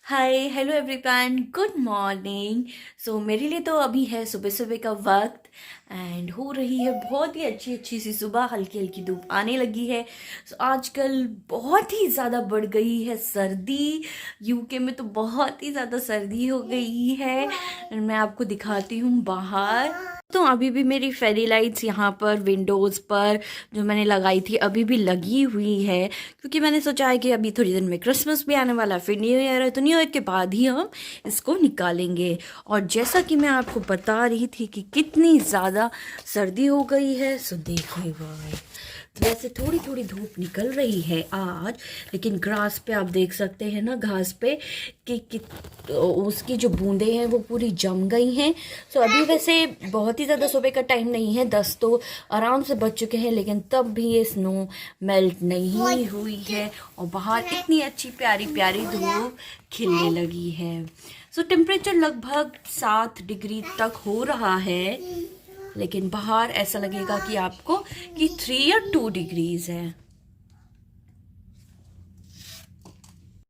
हाय hello everyone, good morning. So मेरे लिए तो अभी है सुबह सुबह का वक्त एंड हो रही है बहुत ही अच्छी अच्छी सी सुबह। हल्की हल्की धूप आने लगी है। सो आजकल बहुत ही ज़्यादा बढ़ गई है सर्दी। यूके में तो बहुत ही ज़्यादा सर्दी हो गई है। मैं आपको दिखाती हूँ बाहर। तो अभी भी मेरी फेरी लाइट्स यहाँ पर विंडोज़ पर जो मैंने लगाई थी अभी भी लगी हुई है, क्योंकि मैंने सोचा है कि अभी थोड़ी देर में क्रिसमस भी आने वाला है, फिर न्यू ईयर है, तो न्यू ईयर के बाद ही हम इसको निकालेंगे। और जैसा कि मैं आपको बता रही थी कि कितनी ज़्यादा सर्दी हो गई है, सो देखिए भाई, वैसे थोड़ी थोड़ी धूप निकल रही है आज, लेकिन ग्रास पे आप देख सकते हैं ना, घास पे कि उसकी जो बूंदें हैं वो पूरी जम गई हैं। सो अभी वैसे बहुत ही ज़्यादा सुबह का टाइम नहीं है, 10 तो आराम से बज चुके हैं, लेकिन तब भी ये स्नो मेल्ट नहीं हुई है और बाहर इतनी अच्छी प्यारी प्यारी धूप खिलने लगी है। सो टेम्परेचर लगभग 7 डिग्री तक हो रहा है, लेकिन बाहर ऐसा लगेगा कि आपको कि 3 या 2 डिग्रीज है।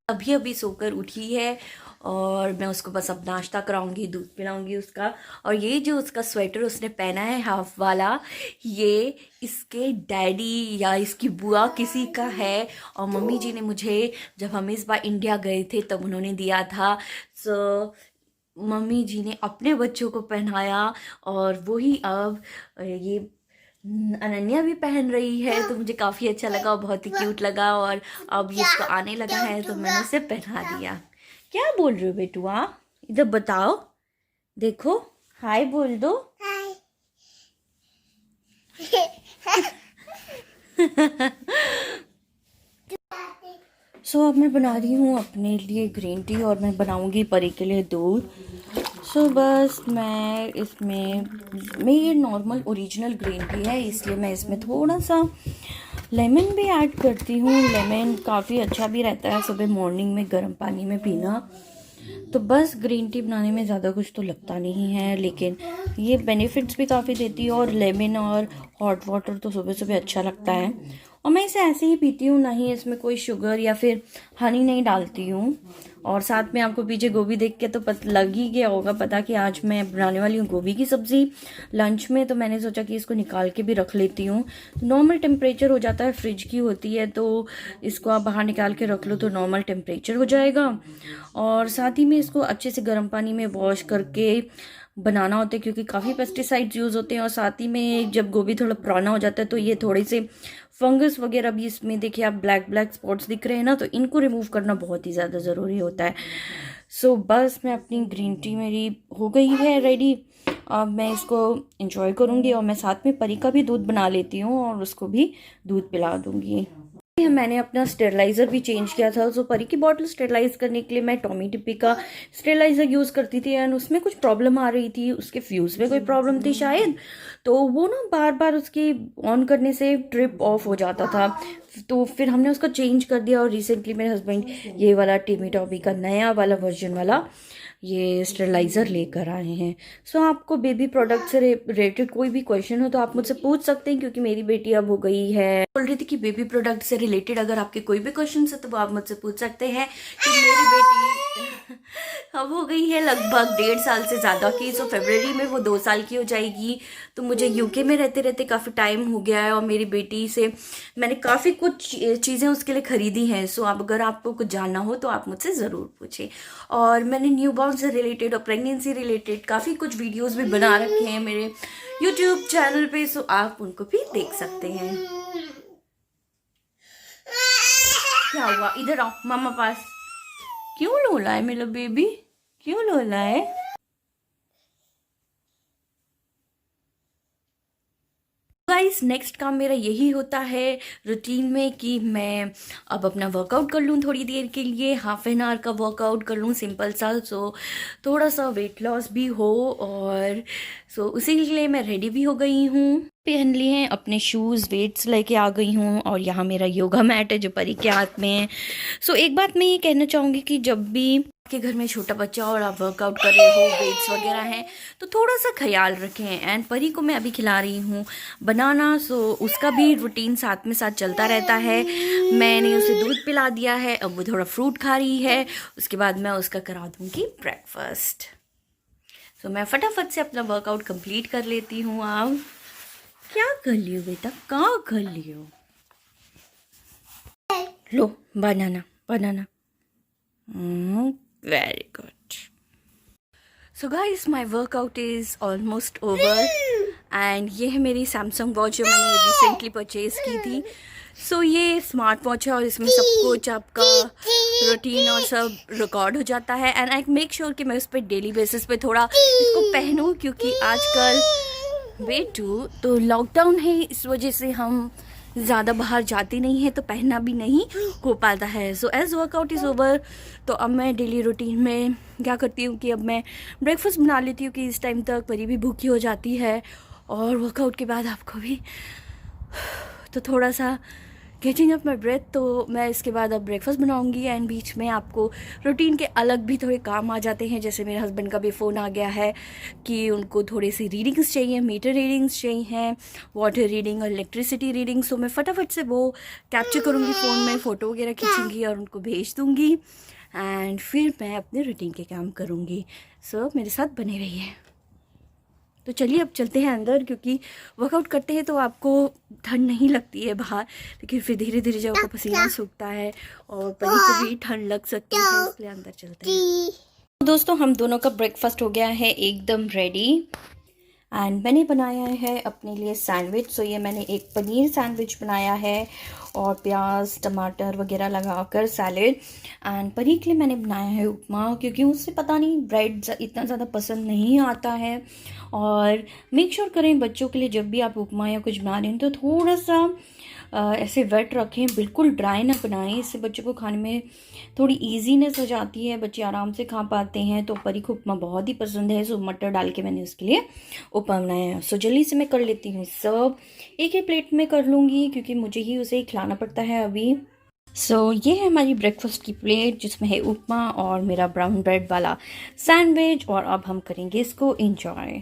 अभी अभी सोकर उठी है और मैं उसको बस अब नाश्ता कराऊंगी, दूध पिलाऊंगी उसका। और ये जो उसका स्वेटर उसने पहना है हाफ वाला, ये इसके डैडी या इसकी बुआ किसी का है। और मम्मी जी ने मुझे, जब हम इस बार इंडिया गए थे तब उन्होंने दिया था। सो मम्मी जी ने अपने बच्चों को पहनाया और वही अब ये अनन्या भी पहन रही है, तो मुझे काफ़ी अच्छा लगा और बहुत ही क्यूट लगा। और अब ये इसको आने लगा है तो मैंने इसे पहना दिया। क्या बोल रहे हो बेटुआ, इधर बताओ, देखो, हाय बोल दो। सो अब मैं बना रही हूँ अपने लिए ग्रीन टी और मैं बनाऊँगी परी के लिए दूध। सो बस मैं इसमें, ये नॉर्मल ओरिजिनल ग्रीन टी है, इसलिए मैं इसमें थोड़ा सा लेमन भी ऐड करती हूँ। लेमन काफ़ी अच्छा भी रहता है सुबह मॉर्निंग में गर्म पानी में पीना। तो बस ग्रीन टी बनाने में ज़्यादा कुछ तो लगता नहीं है, लेकिन ये बेनिफिट्स भी काफ़ी देती है। और लेमन और हॉट वाटर तो सुबह सुबह अच्छा लगता है। और मैं इसे ऐसे ही पीती हूँ, ना ही इसमें कोई शुगर या फिर हनी नहीं डालती हूँ। और साथ में आपको पीछे गोभी देख के तो लग ही गया होगा पता कि आज मैं बनाने वाली हूँ गोभी की सब्ज़ी लंच में। तो मैंने सोचा कि इसको निकाल के भी रख लेती हूँ। नॉर्मल टेम्परेचर हो जाता है, फ्रिज की होती है, तो इसको आप बाहर निकाल के रख लो तो नॉर्मल टेम्परेचर हो जाएगा। और साथ ही में इसको अच्छे से गर्म पानी में वॉश करके बनाना होता है, क्योंकि काफ़ी पेस्टिसाइड्स यूज़ होते हैं। और साथ ही में जब गोभी थोड़ा पुराना हो जाता है तो ये थोड़े से फंगस वगैरह भी इसमें, देखिए आप ब्लैक ब्लैक स्पॉट्स दिख रहे हैं ना, तो इनको रिमूव करना बहुत ही ज़्यादा ज़रूरी होता है। सो बस मैं अपनी ग्रीन टी मेरी हो गई है रेडी। अब मैं इसको इंजॉय करूँगी और मैं साथ में परी का भी दूध बना लेती हूँ और उसको भी दूध पिला दूँगी। मैंने अपना स्टेरलाइज़र भी चेंज किया था। सो परी की बॉटल स्टेरलाइज करने के लिए मैं टॉमी टिप्पी का स्टेरलाइज़र यूज़ करती थी, एंड उसमें कुछ प्रॉब्लम आ रही थी, उसके फ्यूज़ में कोई प्रॉब्लम थी शायद, तो वो ना बार बार उसकी ऑन करने से ट्रिप ऑफ हो जाता था। तो फिर हमने उसको चेंज कर दिया और रिसेंटली मेरे हस्बैंड ये वाला टिमी टॉमी का नया वाला वर्जन वाला ये स्टेरलाइज़र लेकर आए हैं। सो आपको बेबी प्रोडक्ट से रिलेटेड कोई भी क्वेश्चन हो तो आप मुझसे पूछ सकते हैं, क्योंकि मेरी बेटी अब हो गई है। बोल रही थी कि बेबी प्रोडक्ट से रिलेटेड अगर आपके कोई भी क्वेश्चन है तो वो आप मुझसे पूछ सकते हैं, कि मेरी बेटी अब हो गई है लगभग 1.5 साल से ज़्यादा की। सो फरवरी में वो 2 साल की हो जाएगी। तो मुझे यूके में रहते रहते काफ़ी टाइम हो गया है और मेरी बेटी से मैंने काफ़ी कुछ चीज़ें उसके लिए ख़रीदी हैं। सो अब अगर आपको कुछ जानना हो तो आप मुझसे ज़रूर पूछें। और मैंने न्यू बॉर्न से रिलेटेड और प्रेगनेंसी रिलेटेड काफ़ी कुछ वीडियोस भी बना रखे हैं मेरे यूट्यूब चैनल पे, सो आप उनको भी देख सकते हैं। क्या हुआ, इधर आओ मामा पास। क्यों लोला है मेरा बेबी, क्यों लोला है? गाइस नेक्स्ट काम मेरा यही होता है रूटीन में, कि मैं अब अपना वर्कआउट कर लूँ थोड़ी देर के लिए, ½ का वर्कआउट कर लूँ सिंपल सा, सो थोड़ा सा वेट लॉस भी हो। और सो उसी के लिए मैं रेडी भी हो गई हूँ। पहन लिए हैं, अपने शूज़ वेट्स लेके आ गई हूँ और यहाँ मेरा योगा मैट है जो परी के हाथ में है। सो एक बात मैं ये कहना चाहूँगी कि जब भी आपके घर में छोटा बच्चा और आप वर्कआउट कर रहे हो, वेट्स वगैरह हैं, तो थोड़ा सा ख्याल रखें। एंड परी को मैं अभी खिला रही हूँ बनाना, सो उसका भी रूटीन साथ में साथ चलता रहता है। मैंने उसे दूध पिला दिया है, अब वो थोड़ा फ्रूट खा रही है, उसके बाद मैं उसका करा दूँगी ब्रेकफास्ट। सो मैं फटाफट से अपना वर्कआउट कंप्लीट कर लेती हूँ। आप क्या कर लियो बेटा, कहाँ कर लियो? लो बनाना बनाना। Very good. So guys, my workout is almost over and ये है मेरी सैमसंग वॉच जो मैंने रिसेंटली परचेज़ की थी। सो ये स्मार्ट वॉच है और इसमें सब कुछ आपका रूटीन और सब रिकॉर्ड हो जाता है। एंड आई मेक श्योर कि मैं उस पर डेली बेसिस पे थोड़ा इसको पहनूं, क्योंकि आजकल वेटू तो लॉकडाउन है, इस वजह से हम ज़्यादा बाहर जाते नहीं हैं, तो पहनना भी नहीं हो पाता है। So as workout is over, तो अब मैं डेली रूटीन में क्या करती हूँ कि अब मैं ब्रेकफास्ट बना लेती हूँ कि इस टाइम तक परी भी भूखी हो जाती है और वर्कआउट के बाद आपको भी तो थोड़ा सा कैचिंग अप माई ब्रेथ। तो मैं इसके बाद अब ब्रेकफास्ट बनाऊंगी एंड बीच में आपको रूटीन के अलग भी थोड़े काम आ जाते हैं। जैसे मेरे हस्बैंड का भी फ़ोन आ गया है कि उनको थोड़ी सी रीडिंग्स चाहिए, मीटर रीडिंग्स चाहिए हैं, वाटर रीडिंग और इलेक्ट्रिसिटी रीडिंग। सो मैं फटाफट से वो कैप्चर करूँगी फ़ोन में, फ़ोटो वगैरह खींचूँगी और उनको भेज दूँगी एंड फिर मैं अपने रूटीन के काम करूँगी। सो मेरे साथ बने रहिए। तो चलिए अब चलते हैं अंदर, क्योंकि वर्कआउट करते हैं तो आपको ठंड नहीं लगती है बाहर, लेकिन फिर धीरे धीरे जब आपका पसीना सूखता है और परी को भी ठंड लग सकती है, इसलिए अंदर चलते हैं। तो दोस्तों, हम दोनों का ब्रेकफास्ट हो गया है एकदम रेडी एंड मैंने बनाया है अपने लिए सैंडविच। सो ये मैंने एक पनीर सैंडविच बनाया है और प्याज टमाटर वगैरह लगाकर सैलेड। एंड परी के लिए मैंने बनाया है उपमा, क्योंकि उससे पता नहीं ब्रेड इतना ज़्यादा पसंद नहीं आता है। और मेक श्योर करें बच्चों के लिए जब भी आप उपमा या कुछ बना रहे हैं तो थोड़ा सा ऐसे वेट रखें, बिल्कुल ड्राई ना बनाएं। इससे बच्चों को खाने में थोड़ी इजीनेस हो जाती है, बच्चे आराम से खा पाते हैं। तो परी को उपमा बहुत ही पसंद है, सो मटर डाल के मैंने उसके लिए उपमा बनाया है। सो जल्दी से मैं कर लेती हूँ सर्व, एक ही प्लेट में कर लूँगी क्योंकि मुझे ही उसे खिलाना पड़ता है अभी। सो ये है हमारी ब्रेकफास्ट की प्लेट जिसमें है उपमा और मेरा ब्राउन ब्रेड वाला सैंडविच, और अब हम करेंगे इसको एंजॉय।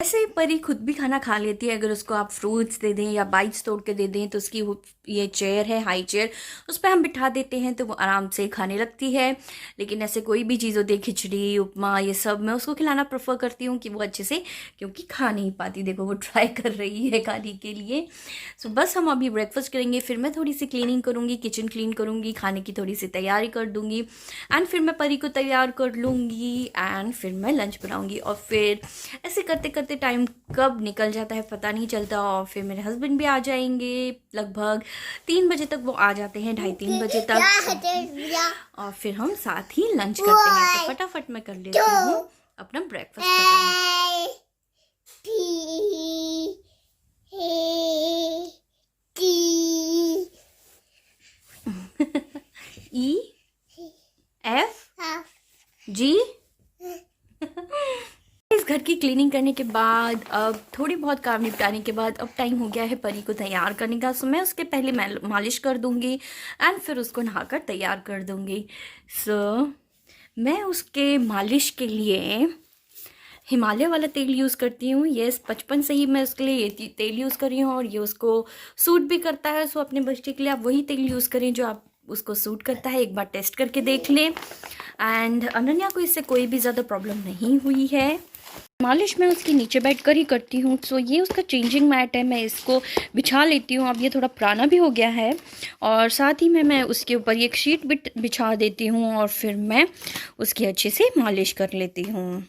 ऐसे ही परी खुद भी खाना खा लेती है, अगर उसको आप फ्रूट्स दे दें या बाइट्स तोड़ के दे दें तो उसकी ये चेयर है, हाई चेयर, उस पर हम बिठा देते हैं तो वो आराम से खाने लगती है। लेकिन ऐसे कोई भी चीज़ होती है, खिचड़ी उपमा ये सब, मैं उसको खिलाना प्रेफर करती हूँ कि वो अच्छे से, क्योंकि खा नहीं पाती। देखो वो ट्राई कर रही है खाने के लिए। सो बस हम अभी ब्रेकफास्ट करेंगे, फिर मैं थोड़ी सी क्लीनिंग करूँगी, किचन क्लीन करूँगी, खाने की थोड़ी सी तैयारी कर दूँगी एंड फिर मैं परी को तैयार कर लूँगी एंड फिर मैं लंच बनाऊँगी। और फिर ऐसे करते करते टाइम कब निकल जाता है पता नहीं चलता। और फिर मेरे हस्बैंड भी आ जाएंगे लगभग 3 बजे तक, वो आ जाते हैं 2:30-3 बजे तक, और फिर हम साथ ही लंच करते हैं। तो फटाफट मैं कर लेती हूँ अपना ब्रेकफास्ट खत्म। EFG इस घर की क्लीनिंग करने के बाद, अब थोड़ी बहुत काम निपटाने के बाद, अब टाइम हो गया है परी को तैयार करने का। सो मैं उसके पहले मालिश कर दूंगी एंड फिर उसको नहाकर तैयार कर दूंगी। सो मैं उसके मालिश के लिए हिमालय वाला तेल यूज़ करती हूँ। ये बचपन से ही मैं उसके लिए ये तेल यूज़ कर रही हूँ और ये उसको सूट भी करता है। सो अपने बच्चे के लिए आप वही तेल यूज़ करें जो आप उसको सूट करता है, एक बार टेस्ट करके देख लें। एंड अनन्या को इससे कोई भी ज़्यादा प्रॉब्लम नहीं हुई है। मालिश मैं उसके नीचे बैठकर ही करती हूँ। सो ये उसका चेंजिंग मैट है, मैं इसको बिछा लेती हूँ। अब ये थोड़ा पुराना भी हो गया है और साथ ही में मैं उसके ऊपर एक शीट बिछा देती हूँ और फिर मैं उसकी अच्छे से मालिश कर लेती हूँ।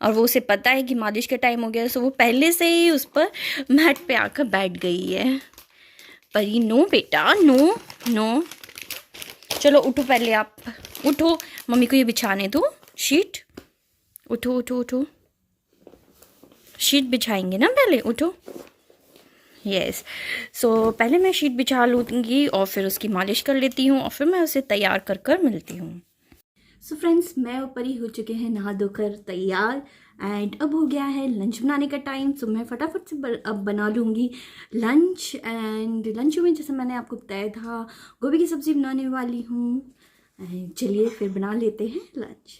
और वो उसे पता है कि मालिश का टाइम हो गया, सो वो पहले से ही उस पर मैट पे आकर बैठ गई है। परी नो बेटा, नो नो, चलो उठो, पहले आप उठो, मम्मी को ये बिछाने दो शीट। उठो उठो उठो, शीट बिछाएंगे ना पहले, उठो। यस, सो पहले मैं शीट बिछा लूँगी और फिर उसकी मालिश कर लेती हूँ और फिर मैं उसे तैयार कर कर मिलती हूँ। सो फ्रेंड्स, मैं और परी हो चुके हैं नहा धोकर तैयार एंड अब हो गया है लंच बनाने का टाइम। सो मैं फटाफट से अब बना लूँगी लंच। एंड लंच में जैसे मैंने आपको बताया था, गोभी की सब्ज़ी बनाने वाली हूँ। चलिए फिर बना लेते हैं लंच।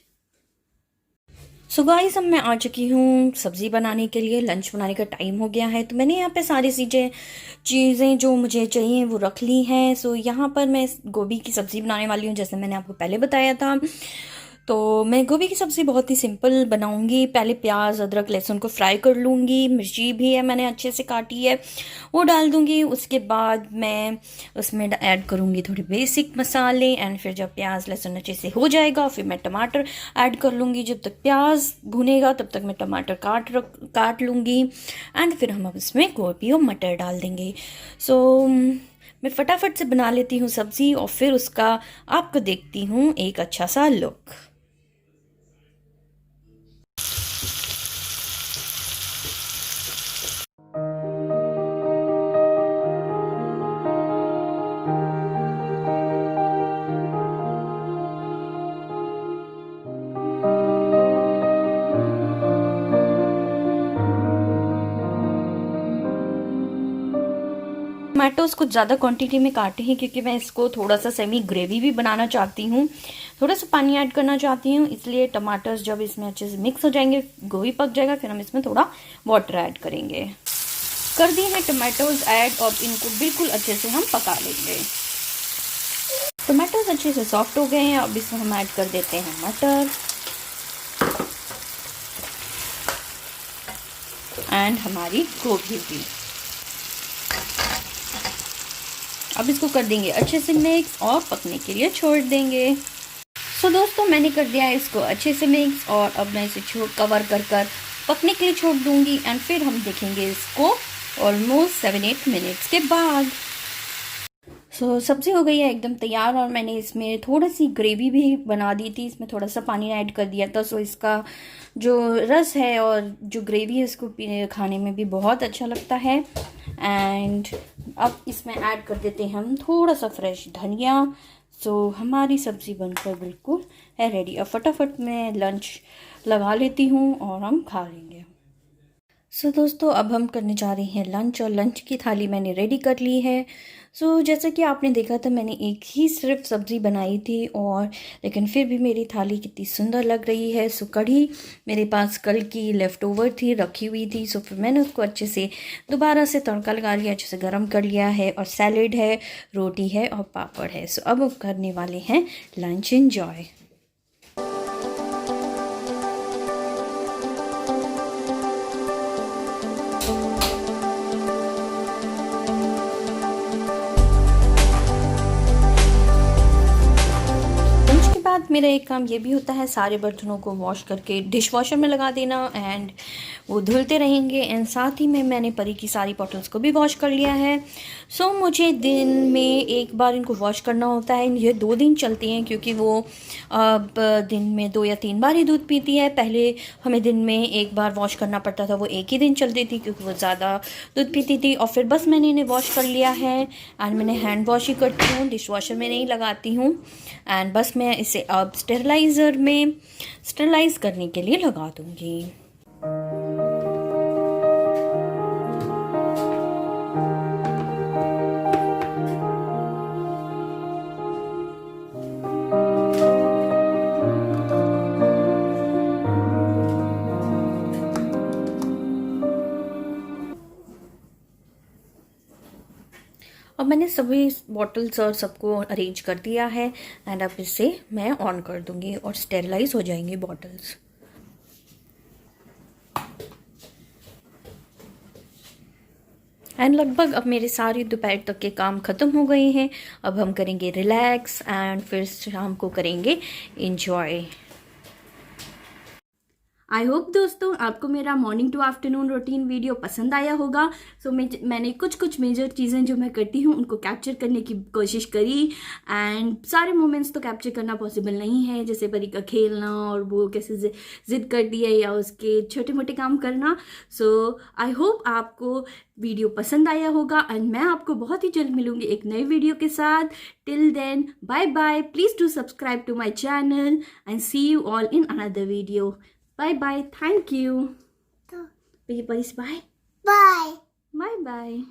सो गाइस, अब मैं आ चुकी हूँ सब्ज़ी बनाने के लिए। लंच बनाने का टाइम हो गया है, तो मैंने यहाँ पे सारी चीज़ें जो मुझे चाहिए वो रख ली हैं। सो यहाँ पर मैं गोभी की सब्ज़ी बनाने वाली हूँ, जैसे मैंने आपको पहले बताया था। तो मैं गोभी की सब्ज़ी बहुत ही सिंपल बनाऊंगी। पहले प्याज, अदरक, लहसुन को फ्राई कर लूँगी। मिर्ची भी है, मैंने अच्छे से काटी है, वो डाल दूँगी। उसके बाद मैं उसमें ऐड करूँगी थोड़े बेसिक मसाले। एंड फिर जब प्याज लहसुन अच्छे से हो जाएगा, फिर मैं टमाटर ऐड कर लूँगी। जब तक प्याज भुनेगा तब तक मैं टमाटर काट लूँगी। एंड फिर हम अब इसमें गोभी और मटर डाल देंगे। सो मैं फटाफट से बना लेती हूँ सब्ज़ी और फिर उसका आपको देखती हूँ एक अच्छा सा लुक। टमाटोज़ कुछ ज़्यादा क्वांटिटी में काटे हैं क्योंकि मैं इसको थोड़ा सा सेमी ग्रेवी भी बनाना चाहती हूँ, थोड़ा सा पानी ऐड करना चाहती हूँ। इसलिए टमाटर्स जब इसमें अच्छे से मिक्स हो जाएंगे, गोभी पक जाएगा, फिर हम इसमें थोड़ा वाटर ऐड करेंगे। कर दिए हैं टमाटोज़ ऐड और इनको बिल्कुल अच्छे से हम पका लेंगे। टमाटोज़ अच्छे से सॉफ्ट हो गए हैं, अब इसमें हम ऐड कर देते हैं मटर एंड हमारी गोभी भी। अब इसको कर देंगे अच्छे से मिक्स और पकने के लिए छोड़ देंगे। सो दोस्तों, मैंने कर दिया है इसको अच्छे से मिक्स और अब मैं इसे कवर कर पकने के लिए छोड़ दूंगी। एंड फिर हम देखेंगे इसको ऑलमोस्ट 7-8 मिनट्स के बाद। सो सब्ज़ी हो गई है एकदम तैयार और मैंने इसमें थोड़ी सी ग्रेवी भी बना दी थी, इसमें थोड़ा सा पानी ऐड कर दिया था। सो इसका जो रस है और जो ग्रेवी है इसको खाने में भी बहुत अच्छा लगता है। एंड अब इसमें ऐड कर देते हैं हम थोड़ा सा फ्रेश धनिया। सो हमारी सब्ज़ी बनकर बिल्कुल है रेडी। अब फटाफट मैं लंच लगा लेती हूँ और हम खा लेंगे। सो दोस्तों, अब हम करने जा रहे हैं लंच और लंच की थाली मैंने रेडी कर ली है। सो जैसा कि आपने देखा था, मैंने एक ही सिर्फ सब्ज़ी बनाई थी और लेकिन फिर भी मेरी थाली कितनी सुंदर लग रही है। सो कढ़ी मेरे पास कल की लेफ़्ट ओवर थी, रखी हुई थी। सो फिर मैंने उसको अच्छे से दोबारा से तड़का लगा लिया, अच्छे से गर्म कर लिया है। और सैलेड है, रोटी है और पापड़ है। सो अब करने वाले हैं लंच एंजॉय। मेरा एक काम ये भी होता है, सारे बर्तनों को वॉश करके डिश वॉशर में लगा देना एंड वो धुलते रहेंगे। एंड साथ ही में मैंने परी की सारी बॉटल्स को भी वॉश कर लिया है। सो मुझे दिन में एक बार इनको वॉश करना होता है। ये 2 दिन चलती हैं क्योंकि वो अब दिन में 2 या 3 बार ही दूध पीती है। पहले हमें दिन में एक बार वॉश करना पड़ता था, वो एक ही दिन चलती थी क्योंकि वो ज़्यादा दूध पीती थी। और फिर बस मैंने इन्हें वॉश कर लिया है एंड मैंने हैंड वॉश ही करती हूँ, डिश वॉशर में नहीं लगाती हूँ। एंड बस मैं इसे अब स्टेरलाइज़र में स्टेरलाइज करने के लिए लगा दूँगी। अब मैंने सभी बॉटल्स और सबको अरेंज कर दिया है एंड अब इसे मैं ऑन कर दूंगी और स्टेरलाइज हो जाएंगी बॉटल्स। एंड लगभग अब मेरे सारी दोपहर तक के काम ख़त्म हो गए हैं। अब हम करेंगे रिलैक्स एंड फिर शाम को करेंगे इंजॉय। आई होप दोस्तों आपको मेरा morning to afternoon routine video पसंद आया होगा। सो मैंने कुछ मेजर चीज़ें जो मैं करती हूँ उनको कैप्चर करने की कोशिश करी। एंड सारे मोमेंट्स तो कैप्चर करना पॉसिबल नहीं है, जैसे परी का खेलना और वो कैसे जिद कर दिया या उसके छोटे मोटे काम करना। सो आई होप आपको वीडियो पसंद आया होगा एंड मैं आपको बहुत ही जल्द मिलूंगी एक नई वीडियो के साथ। Till then bye bye, please do subscribe to my channel and see you all in another video. Bye bye. Thank you. Bye. Bye. Bye. Bye bye.